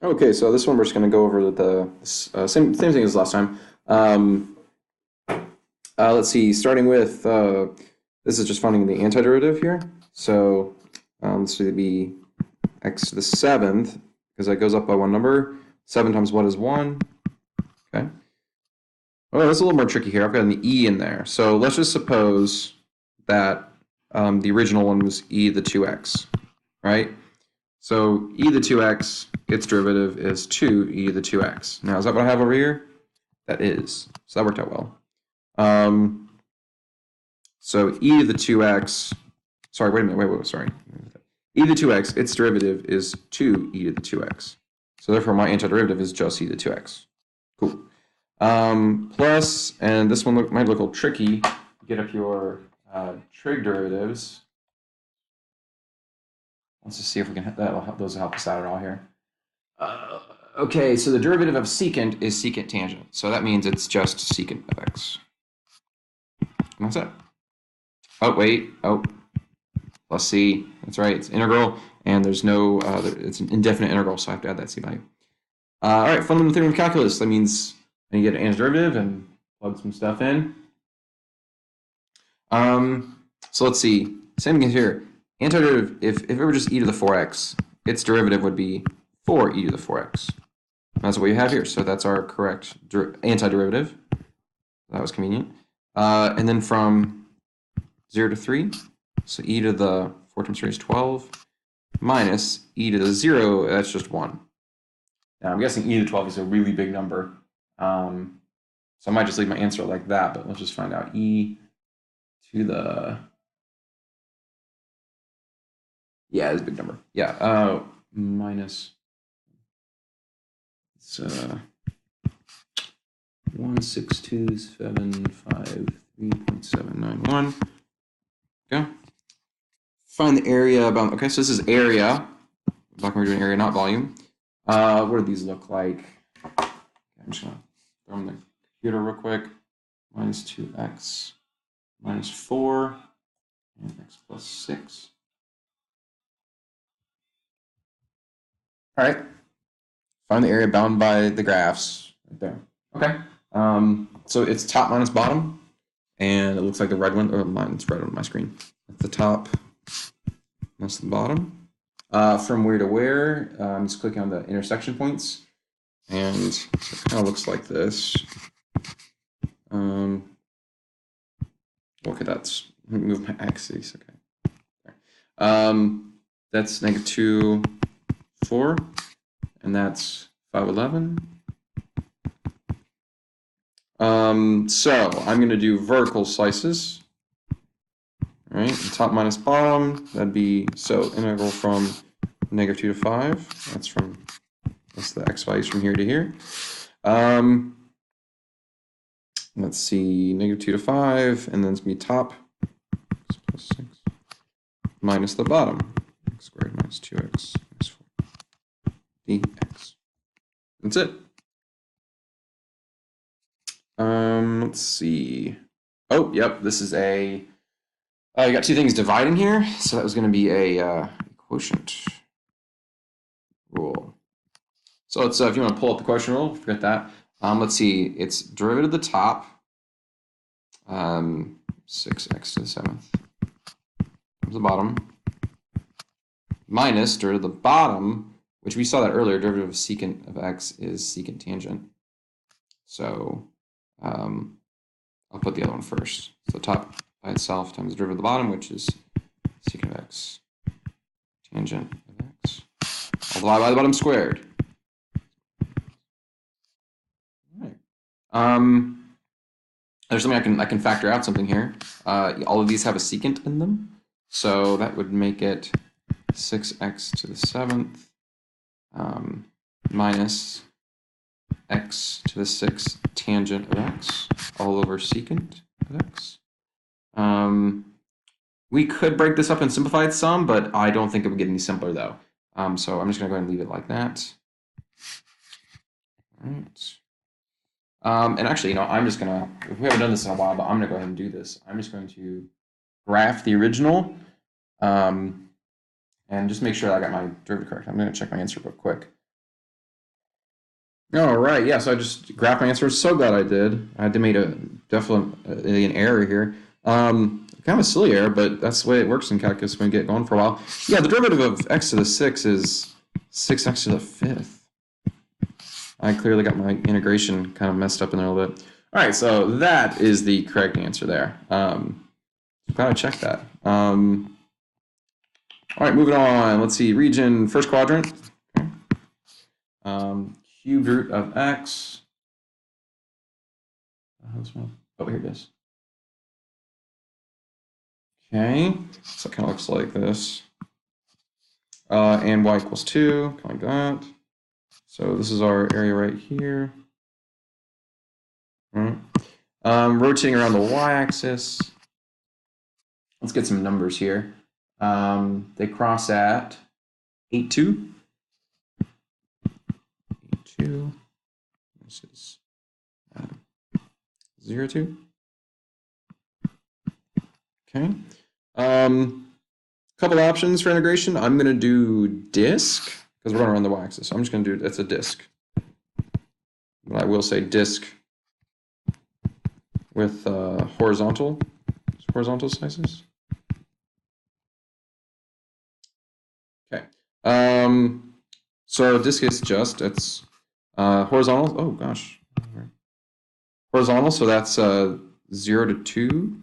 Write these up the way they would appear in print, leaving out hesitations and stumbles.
Okay, so this one we're just going to go over the same thing as last time. Um, let's see, starting with this is just finding the antiderivative here. So this would be x to the seventh because that goes up by one number. 7 times what is 1? Okay. Oh, that's a little more tricky here. I've got an e in there. So let's just suppose that the original one was e to the 2x, right? So e to the 2x, its derivative is 2e to the 2x. Now, is that what I have over here? That is. So that worked out well. So e to the 2x, sorry, wait a minute, wait, sorry. E to the 2x, its derivative is 2e to the 2x. So therefore, my antiderivative is just e to the 2x. Cool. Plus, and this one might look a little tricky, get up your trig derivatives. Let's just see if we can, those will help us out at all here. Okay, so the derivative of secant is secant tangent. So that means it's just secant of x. And that's it. Oh, wait. Oh, plus c. That's right. It's integral, and there's no, it's an indefinite integral, so I have to add that c value. All right, fundamental theorem of calculus. That means I get an antiderivative and plug some stuff in. So let's see. Same thing here. Antiderivative, if it were just e to the 4x, its derivative would be 4e to the 4x. That's what we have here. So that's our correct antiderivative. That was convenient. And then from 0 to 3, so e to the 4 times 3 is 12, minus e to the 0, that's just 1. Now, I'm guessing e to the 12 is a really big number. So I might just leave my answer like that, but let's just find out. E to the... Yeah, it's a big number. Yeah, minus... It's 16275.3.791. Okay. Find the area about. Okay, so this is area. Like we're doing area, not volume. What do these look like? Okay, I'm just gonna throw them in the computer real quick. Minus 2x minus 4 and x plus 6. All right. Find the area bound by the graphs right there. Okay. So it's top minus bottom, and it looks like the red one, or mine, it's red on my screen. At the top, that's the bottom. From where to where, I'm just clicking on the intersection points, and it kind of looks like this. Okay, that's, let me move my axes, okay. That's -2, 4, and that's 511. So I'm going to do vertical slices. All right, top minus bottom, that'd be, so integral from -2 to 5. That's the x values from here to here. Let's see, -2 to 5, and then it's going to be top, x plus 6, minus the bottom, x squared minus 2x minus 4 dx. That's it. Let's see. Oh, yep, this is a, you got two things dividing here, so that was going to be a quotient rule. So let's, if you want to pull up the quotient rule, forget that. Let's see, it's derivative of the top, 6x to the 7th, times the bottom, minus derivative of the bottom, which we saw that earlier, derivative of secant of x is secant tangent. So I'll put the other one first. So top by itself times the derivative of the bottom, which is secant of x tangent of x. I'll divide by the bottom squared. All right. There's something I can factor out something here. All of these have a secant in them, so that would make it 6x to the 7th minus x to the 6th tangent of x all over secant of x. We could break this up and simplify it some, but I don't think it would get any simpler though. So I'm just going to go ahead and leave it like that. All right. And actually, I'm just gonna, if we haven't done this in a while, but I'm gonna go ahead and do this. I'm just going to graph the original and just make sure that I got my derivative correct. I'm gonna check my answer real quick. All right, yeah, so I just graphed my answer. So glad I did. I had to make a definitely an error here. Kind of a silly error, but that's the way it works in calculus when you get going for a while. Yeah, the derivative of x to the 6 is 6x to the 5th. I clearly got my integration kind of messed up in there a little bit. All right, so that is the correct answer there. Glad I checked that. All right, moving on. Let's see, region, first quadrant. Okay. Cubed root of x. Oh, here it is. Okay, so it kind of looks like this. And y equals 2, kind of like that. So this is our area right here. All right. Rotating around the y-axis. Let's get some numbers here. They cross at 8, 2. 8, 2. This is 0, 2. Okay. Couple options for integration. I'm going to do disk because we're going to run the y-axis. So I'm just going to do it's a disk. But I will say disk with horizontal slices. Okay. So disk is just it's horizontal. Oh gosh. Horizontal. So that's 0 to 2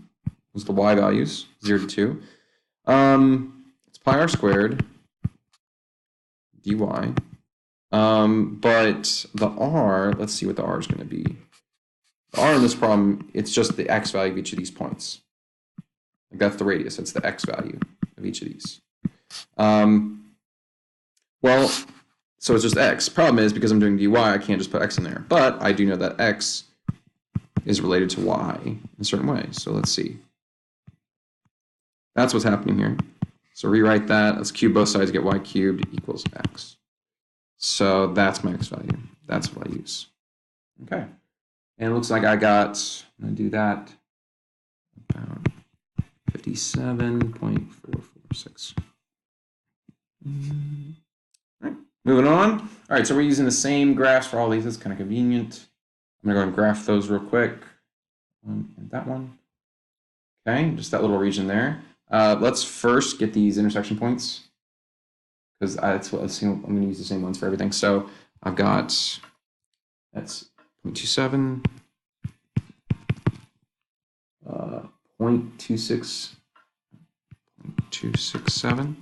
is the y values. 0 to 2. It's pi r squared dy. But the r, let's see what the r is going to be. The r in this problem, it's just the x value of each of these points. Like that's the radius. That's the x value of each of these. Well, so it's just x. Problem is, because I'm doing dy, I can't just put x in there. But I do know that x is related to y in a certain way. So let's see. That's what's happening here. So rewrite that. Let's cube both sides, get y cubed equals x. So that's my x value. That's what I use. Okay. And it looks like I got, I'm going to do that, about 57.446. All right, moving on. All right, so we're using the same graphs for all these. It's kind of convenient. I'm going to go and graph those real quick. And that one. Okay, just that little region there. Let's first get these intersection points because that's what I'm going to use the same ones for everything. So I've got, that's 0.27, 0.267,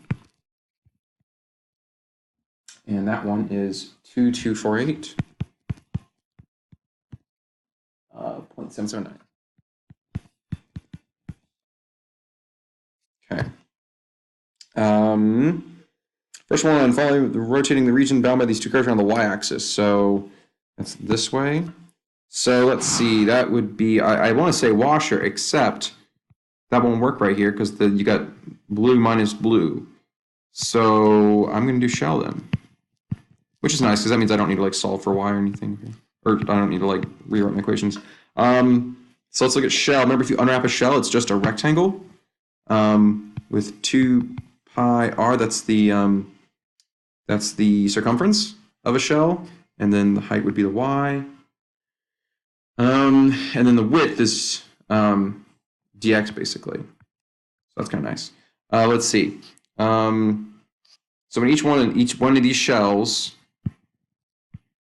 and that one is 2248, 0.779. Okay. First one, rotating the region bound by these two curves around the y-axis. So that's this way. So let's see, that would be, I want to say washer, except that won't work right here because you got blue minus blue. So I'm going to do shell then, which is nice because that means I don't need to like solve for y or anything, or I don't need to like rewrite my equations. So let's look at shell. Remember, if you unwrap a shell, it's just a rectangle with 2 pi r. That's the circumference of a shell, and then the height would be the y. And then the width is dx basically. So that's kind of nice. Let's see. So in each one of these shells,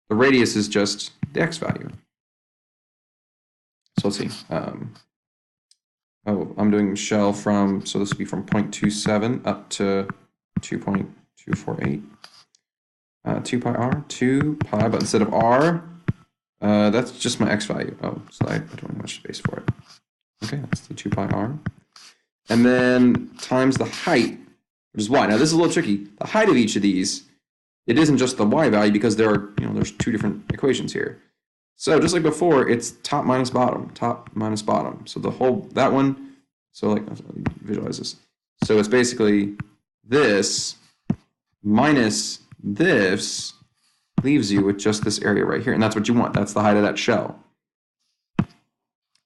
the radius is just the x value. So let's see. I'm doing shell from, so this would be from 0.27 up to 2.248. 2 pi r, 2 pi, but instead of r, that's just my x value. Oh, so I don't have much space for it. Okay, that's the 2 pi r. And then times the height, which is y. Now this is a little tricky. The height of each of these, it isn't just the y value because there are, there's two different equations here. So just like before, it's top minus bottom. So the whole, that one, so like, visualize this. So it's basically this minus this leaves you with just this area right here. And that's what you want. That's the height of that shell.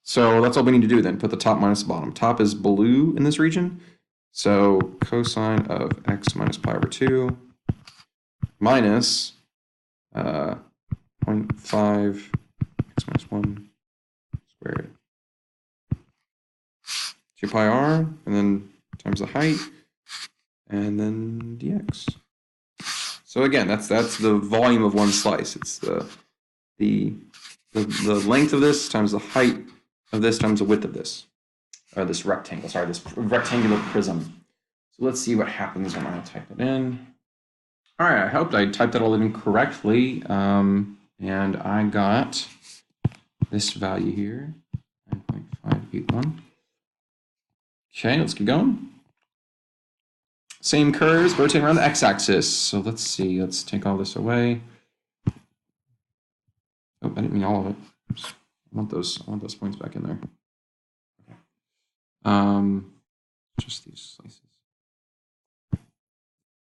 So that's all we need to do then. Put the top minus the bottom. Top is blue in this region. So cosine of x minus pi over 2 minus 0.27 0.5 x minus 1 squared. 2 pi r, and then times the height, and then dx. So again, that's the volume of one slice. It's the length of this times the height of this times the width of this, or this rectangle. Sorry, this rectangular prism. So let's see what happens when I type it in. All right, I hope I typed that all in correctly, and I got this value here, 9.581. Okay, let's keep going. Same curves, rotate around the x-axis. So let's see, let's take all this away. Oh, I didn't mean all of it. Oops. I want those points back in there. Okay. Just these slices.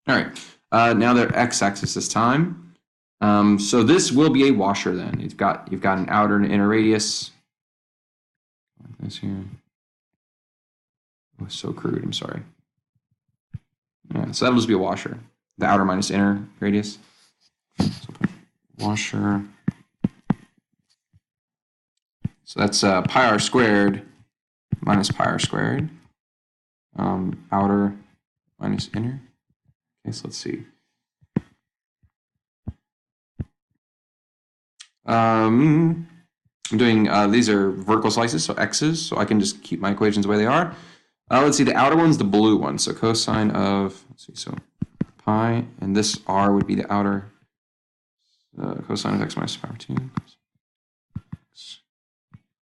All right, now they're x-axis this time. So this will be a washer then. You've got an outer and inner radius. Like this here. Oh, so crude, I'm sorry. Yeah, so that'll just be a washer. The outer minus inner radius. So washer. So that's pi r squared minus pi r squared. Outer minus inner. Okay, so let's see. I'm doing, these are vertical slices, so x's, so I can just keep my equations the way they are. Let's see, the outer one's the blue one, so cosine of, let's see, so pi, and this r would be the outer cosine of x minus power 2.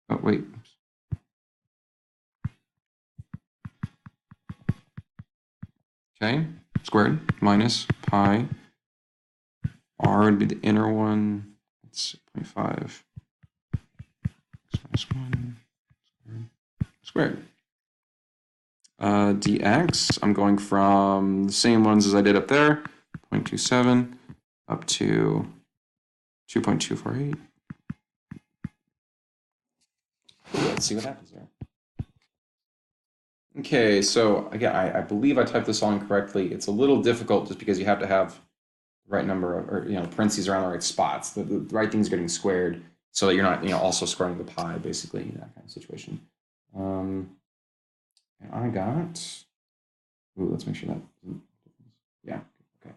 Oh, wait. Okay, squared minus pi. R would be the inner one. It's 0.5 x minus 1 squared. Dx, I'm going from the same ones as I did up there, 0.27 up to 2.248. Let's see what happens there. Okay, so again, I believe I typed this all incorrectly. It's a little difficult just because you have to have the right number of, or parentheses around the right spots. The right thing's getting squared so that you're not also squaring the pi, basically, that kind of situation. And I got, let's make sure that, yeah, okay.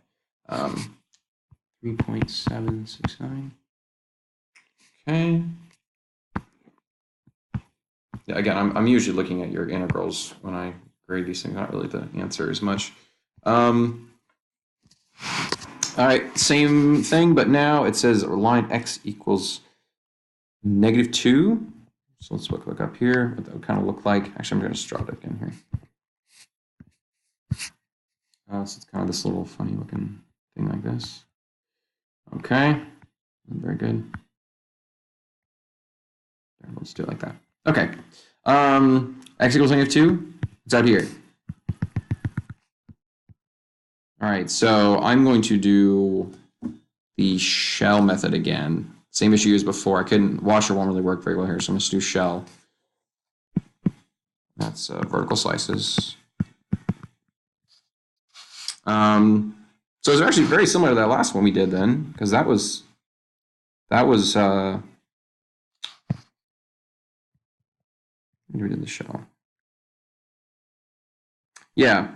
3.769. Okay. Yeah, again, I'm usually looking at your integrals when I grade these things, not really the answer as much. All right, same thing, but now it says line x equals -2. So let's look up here what that would kind of look like. Actually, I'm going to just draw it again here. So it's kind of this little funny looking thing like this. Okay, very good. Let's do it like that. Okay, x equals -2. It's out here. All right, so I'm going to do the shell method again. Same issue as before. Washer won't really work very well here, so I'm going to do shell. That's vertical slices. So it's actually very similar to that last one we did then, because that was we did the shell. Yeah.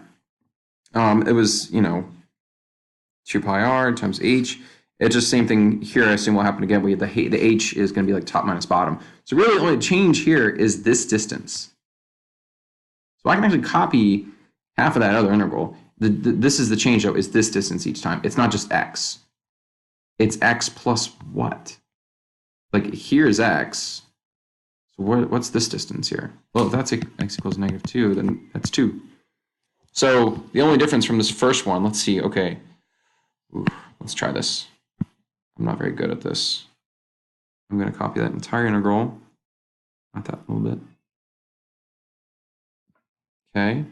It was 2 pi r times h. It's just same thing here. I assume will happen again. We have the h is going to be like top minus bottom. So really the only change here is this distance. So I can actually copy half of that other integral. This is the change though, is this distance each time. It's not just x. It's x plus what? Like here is x. So what's this distance here? Well, if that's x equals -2, then that's 2. So the only difference from this first one, let's see, okay. Ooh, let's try this. I'm not very good at this. I'm going to copy that entire integral. Not that little bit. Okay.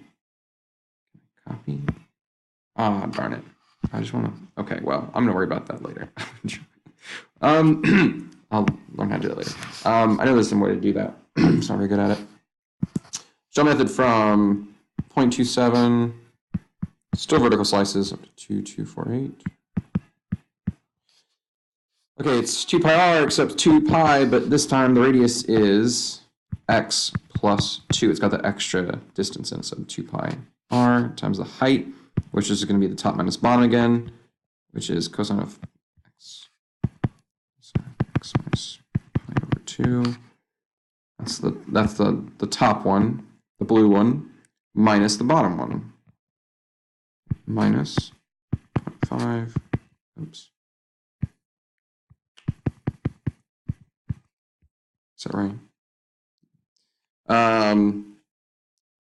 Copy. Ah, darn it. I just want to, okay, well, I'm going to worry about that later. I'll learn how to do that later. I know there's some way to do that. I'm not very good at it. Shell method from 0.27, still vertical slices up to 2.248. Okay, it's 2 pi r except 2 pi, but this time the radius is x plus 2. It's got the extra distance in it, so 2 pi r times the height, which is going to be the top minus bottom again, which is cosine of x, x minus pi over 2. That's the top one, the blue one, minus the bottom one. Minus 0.5, oops. Is that right?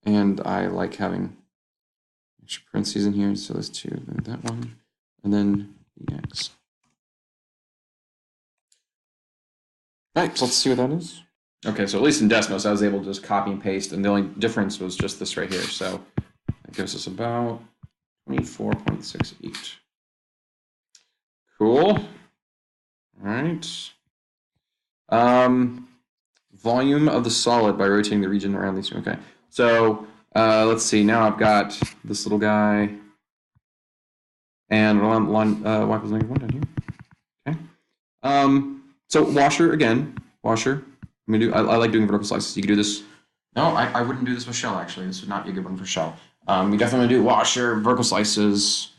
And I like having extra parentheses in here, so let's do that one, and then the x. All right, so let's see what that is. Okay, so at least in Desmos, I was able to just copy and paste, and the only difference was just this right here. So that gives us about 24.68. Cool. All right. Volume of the solid by rotating the region around these. Okay, so let's see. Now I've got this little guy, and y equals -1 down here. Okay. So washer again. Washer. I'm gonna do. I like doing vertical slices. You can do this. No, I wouldn't do this with shell. Actually, this would not be a good one for shell. We definitely do washer, vertical slices.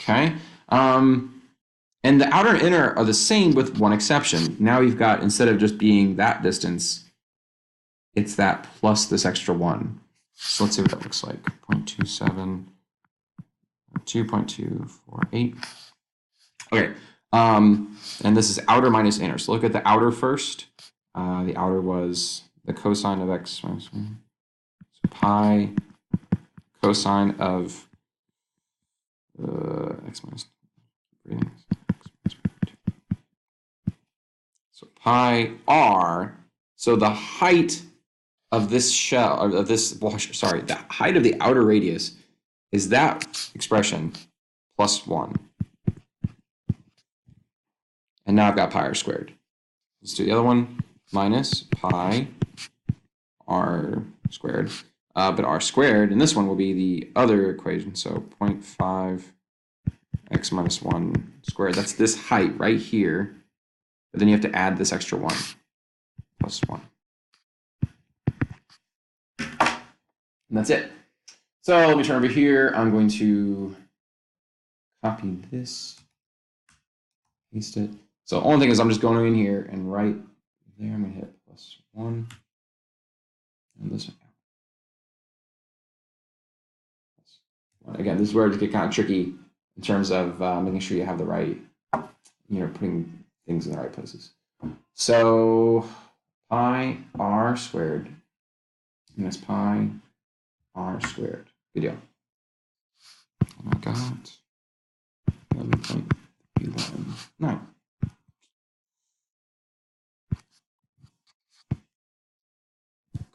Okay. And the outer and inner are the same with one exception. Now you've got, instead of just being that distance, it's that plus this extra 1. So let's see what that looks like. 0.27, 2.248. Okay. And this is outer minus inner. So look at the outer first. The outer was the cosine of x minus 1. So pi cosine of x minus 2. So pi r, so the height of this shell, of this washer, sorry, the height of the outer radius is that expression plus 1. And now I've got pi r squared. Let's do the other one, minus pi r squared. But r squared, and this one will be the other equation, so 0.5 x minus 1 squared. That's this height right here. But then you have to add this extra 1, plus 1. And that's it. So let me turn over here. I'm going to copy this, paste it. So the only thing is I'm just going in here and right there, I'm going to hit plus 1. And this one. Again, this is where it gets kind of tricky in terms of making sure you have the right, putting things in the right places. So pi r squared minus pi r squared. Good deal. And I got 11.9.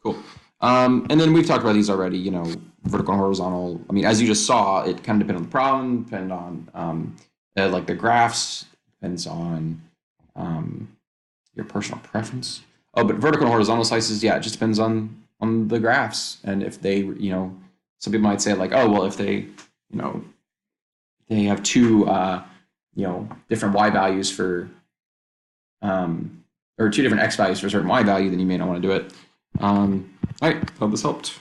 Cool. And then we've talked about these already, vertical and horizontal. I mean, as you just saw, it kind of depends on the problem, depend on like the graphs, depends on your personal preference. Oh, but vertical and horizontal slices, yeah, it just depends on the graphs. And if they, some people might say like, oh, well, if they, they have two, different y values for, or two different x values for a certain y value, then you may not want to do it. All right, hope this helped.